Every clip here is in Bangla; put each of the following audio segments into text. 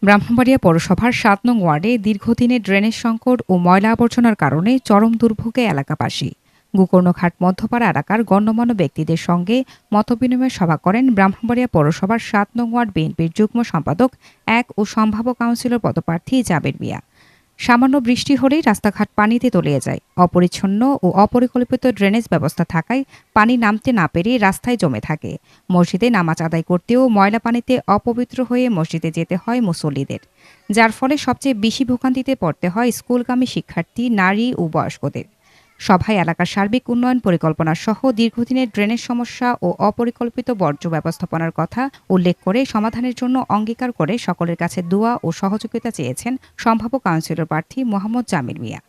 ব্রাহ্মণবাড়িয়া পৌরসভার ৭ নং ওয়ার্ডে দীর্ঘদিনের ড্রেনেজ সংকট ও ময়লা আবর্জনার কারণে চরম দুর্ভোগে এলাকাবাসী। গোকর্ণঘাট মধ্যপাড়া এলাকার গণ্যমান্য ব্যক্তিদের সঙ্গে মতবিনিময় সভা করেন ব্রাহ্মণবাড়িয়া পৌরসভার ৭ নং ওয়ার্ড বিএনপির যুগ্ম সম্পাদক ১ ও সম্ভাব্য কাউন্সিলর পদপ্রার্থী জাবের মিয়া। সামান্য বৃষ্টি হলেই রাস্তাঘাট পানিতে তলিয়ে যায়। অপরিচ্ছন্ন ও অপরিকল্পিত ড্রেনেজ ব্যবস্থা থাকায় পানি নামতে না পেরে রাস্তায় জমে থাকে। মসজিদে নামাজ আদায় করতেও ময়লা পানিতে অপবিত্র হয়ে মসজিদে যেতে হয় মুসল্লিদের, যার ফলে সবচেয়ে বেশি ভোগান্তিতে পড়তে হয় স্কুলগামী শিক্ষার্থী, নারী ও বয়স্কদের। সভায় এলাকার সার্বিক উন্নয়ন পরিকল্পনা সহ দীর্ঘদিনের ড্রেনেজ সমস্যা ও অপরিকল্পিত বর্জ্য ব্যবস্থাপনার কথা উল্লেখ করে সমাধানের জন্য অঙ্গীকার করে সকলের কাছে দোয়া ও সহযোগিতা চেয়েছেন সম্ভাব্য কাউন্সিলর প্রার্থী মোহাম্মদ জামির মিয়া।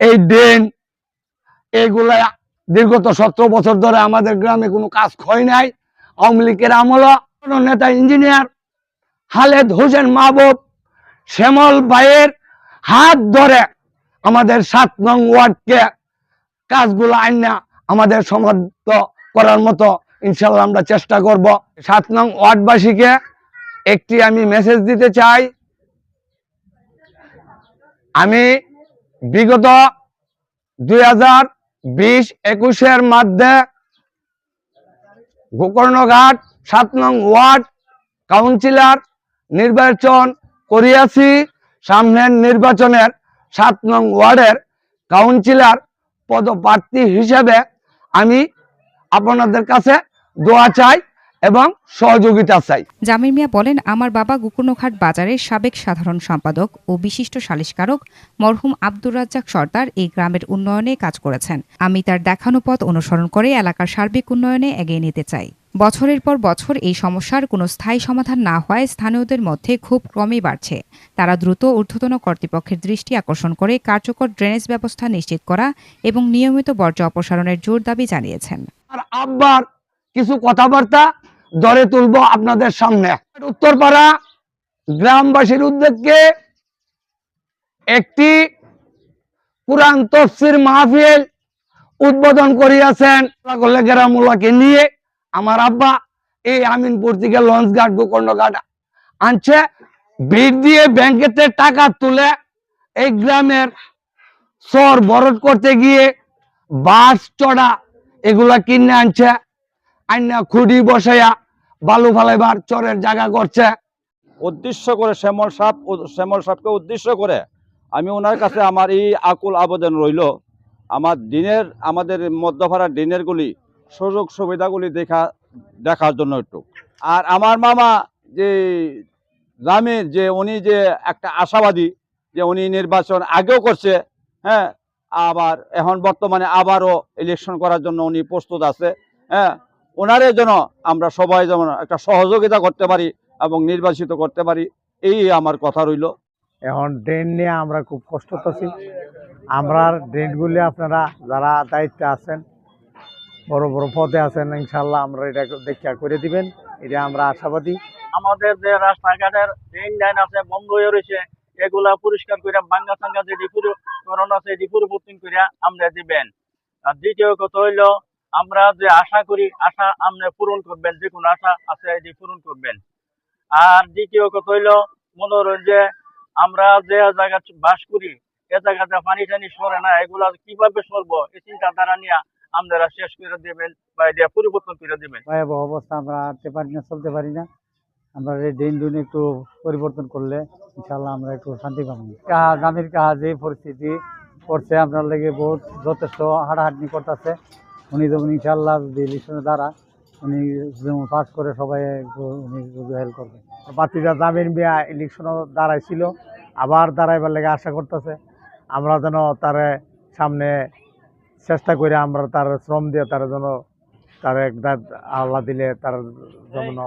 এই ড্রেন এগুলা দীর্ঘত 17 বছর ধরে আমাদের গ্রামে কোনো কাজ হয় নাই। আওয়ামী লীগের আমল নেতা ইঞ্জিনিয়ার খালেদ হোসেন মাহবুব শ্যামল ভাইয়ের হাত ধরে আমাদের 7 নং ওয়ার্ডকে কাজগুলো আইনা আমাদের সমাধান করার মতো ইনশাল্লাহ আমরা চেষ্টা করব। 7 নং ওয়ার্ডবাসীকে একটি আমি মেসেজ দিতে চাই। আমি বিগত 2020-21-এর মধ্যে গোকর্ণঘাট 7 নং ওয়ার্ড কাউন্সিলর নির্বাচন করিয়াছি। সামনের নির্বাচনের 7 নং ওয়ার্ডের কাউন্সিলর পদপ্রার্থী হিসেবে আমি আপনাদের কাছে দোয়া চাই এবং সহযোগিতা চাই। জামির মিয়া বলেন, আমার বাবা গোকর্ণঘাট বাজারের সাবেক সাধারণ সম্পাদক ও বিশিষ্ট সালিশকারক মরহুম আব্দুর রাজ্জাক সর্দার এই গ্রামের উন্নয়নে কাজ করেছেন। আমি তার দেখানো পথ অনুসরণ করে এলাকার সার্বিক উন্নয়নে এগিয়ে নিতে চাই। বছরের পর বছর এই সমস্যার কোনো স্থায়ী সমাধান না হওয়ায় স্থানীয়দের মধ্যে খুব ক্রমেই বাড়ছে। তারা দ্রুত ঊর্ধ্বতন কর্তৃপক্ষের দৃষ্টি আকর্ষণ করে কার্যকর ড্রেনেজ ব্যবস্থা নিশ্চিত করা এবং নিয়মিত বর্জ্য অপসারণের জোর দাবি জানিয়েছেন। আর আব্বার কিছু কথাবার্তা ধরে তুলব আপনাদের সামনে। উত্তরপাড়া গ্রামবাসীর উদ্যোগে একটি কুরআন তাফসীর মাহফিল উদ্বোধন করিয়াছেন গ্রামগুলোকে নিয়ে। আমার আব্বা এই আমিনপুর থেকে লঞ্চঘাট গোকর্ণঘাট আনছে, ভিড় দিয়ে ব্যাংকেতে টাকা তুলে এই গ্রামের চর বরদ করতে গিয়ে বাস চড়া এগুলা কিনে আনছে, আইনা খুঁড়ি বসাইয়া বালু ফালাইবার চরের জায়গা করছে। উদ্দেশ্য করে শ্যামল সাহেবকে উদ্দেশ্য করে আমি ওনার কাছে আমার এই আকুল আবেদন রইল, আমাদের মধ্যপাড়ার দিনেরগুলি সুযোগ সুবিধাগুলি দেখার জন্য একটু। আর আমার মামা যে জামির, যে উনি যে একটা আশাবাদী, যে উনি নির্বাচন আগেও করছে, হ্যাঁ, আবার এখন বর্তমানে আবারও ইলেকশন করার জন্য উনি প্রস্তুত আছে। হ্যাঁ, ওনারের জন্য আমরা সবাই যেমন একটা সহযোগিতা করতে পারি এবং নির্বাচিত করতে পারি, এই আমার কথা রইল। এখন ড্রেন নিয়ে আমরা খুব কষ্ট পাচ্ছি। আমরা ড্রেনগুলি আপনারা যারা দায়িত্বে আছেন, বড় বড় পদে আছেন, ইনশাল্লাহ আমরা এটা দেখা করে দিবেন, এটা আমরা আশাবাদী। আমাদের যে রাস্তাঘাটের ড্রেন লাইন আছে বন্ধ হয়ে রয়েছে, এগুলা পরিষ্কার করে ভাঙ্গা চাঙ্গা যে পুরন আছে এটি পরিবর্তন করে আমরা দিবেন। আর দ্বিতীয় কথা হইলো, আমরা যে আশা করি আশা আপনি পূরণ করবেন, যে কোনো আশা আছে এটি পূরণ করবেন। আর দ্বিতীয় কথা হইলো, মনে করেন যে আমরা যে জায়গা বাস করি এ জায়গাতে পানি টানি সরে না, এগুলা কিভাবে সরবো এই চিন্তাধারা নিয়ে আপনারা শেষ করে দেবেন বা এটা পরিবর্তন করে দেবেন। ভয়াবহ অবস্থা, আমরা হাঁটতে পারি না, চলতে পারি না। আমরা এই ড্রেন ডুন একটু পরিবর্তন করলে ইনশাল্লাহ আমরা একটু শান্তি পাবো। জামির কাহা যে পরিস্থিতি করছে আপনার লেগে বহুত যথেষ্ট হাঁটাহাঁটি করতেছে। উনি যেমন ইনশাল্লাহ ইলেকশনের দ্বারা উনি যেমন পাস করে সবাই একটু উনি হেল্প করবে। প্রার্থীরা জামির মিয়া ইলেকশনও দাঁড়াইছিল, আবার দাঁড়াইবার লেগে আশা করতেছে। আমরা যেন তার সামনে চেষ্টা করে আমরা তার শ্রম দিয়ে তার জন্য তার একটা আল্লাহ দিলে তার যেমন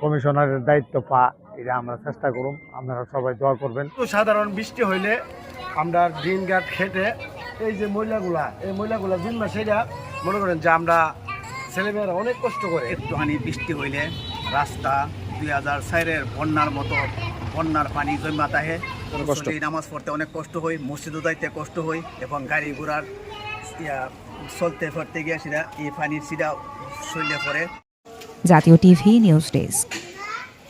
কমিশনারের দায়িত্ব পা, এটা আমরা চেষ্টা করুন। আপনারা সবাই দোয়া করবেন। সাধারণ বৃষ্টি হইলে আমরা ড্রেন ঘাট খেটে এই যে ময়লাগুলা জুন মাসে এটা মনে করেন যে আমরা ছেলেমেয়েরা অনেক কষ্ট করে। একটুখানি বৃষ্টি হইলে রাস্তা 2004-এর বন্যার মতো বন্যার পানি জমা থাকে, নামাজ পড়তে অনেক কষ্ট হয়, মসজিদও যাইতে কষ্ট হয় এবং গাড়ি ঘোড়ার চলতে ফিরতে গিয়ে সেটা এই পানির সিটা শরীরে পড়ে। জাতীয় টিভি নিউজ ডেস্ক।